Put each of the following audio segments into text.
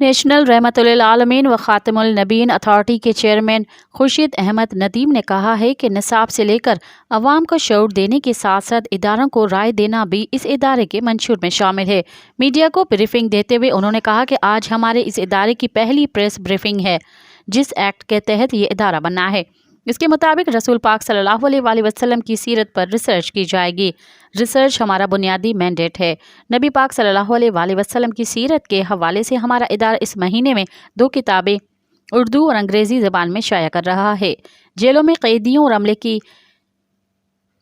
National رحمت للعالمین و خاتم النبیین اتھارٹی کے چیئرمین خورشید احمد ندیم نے کہا ہے کہ نصاب سے لے کر عوام کو شعور دینے کے ساتھ ساتھ اداروں کو رائے دینا بھی اس ادارے کے منشور میں شامل ہے۔ میڈیا کو بریفنگ دیتے ہوئے انہوں نے کہا کہ آج ہمارے اس ادارے کی پہلی پریس بریفنگ ہے جس ایکٹ کے تحت یہ ادارہ بنا ہے۔ اس کے مطابق رسول پاک صلی اللہ علیہ وآلہ وسلم کی سیرت پر ریسرچ کی جائے گی۔ ریسرچ ہمارا بنیادی مینڈیٹ ہے۔ نبی پاک صلی اللہ علیہ وآلہ وسلم کی سیرت کے حوالے سے ہمارا ادارہ اس مہینے میں 2 کتابیں اردو اور انگریزی زبان میں شائع کر رہا ہے۔ جیلوں میں قیدیوں اور عملے کی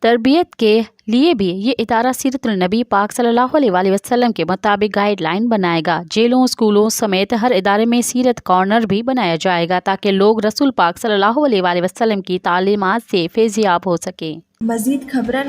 تربیت کے لیے بھی یہ ادارہ سیرت النبی پاک صلی اللہ علیہ وآلہ وسلم کے مطابق گائیڈ لائن بنائے گا۔ جیلوں، اسکولوں سمیت ہر ادارے میں سیرت کارنر بھی بنایا جائے گا تاکہ لوگ رسول پاک صلی اللہ علیہ وآلہ وسلم کی تعلیمات سے فیضیاب ہو سکیں۔ مزید خبرن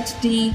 HD।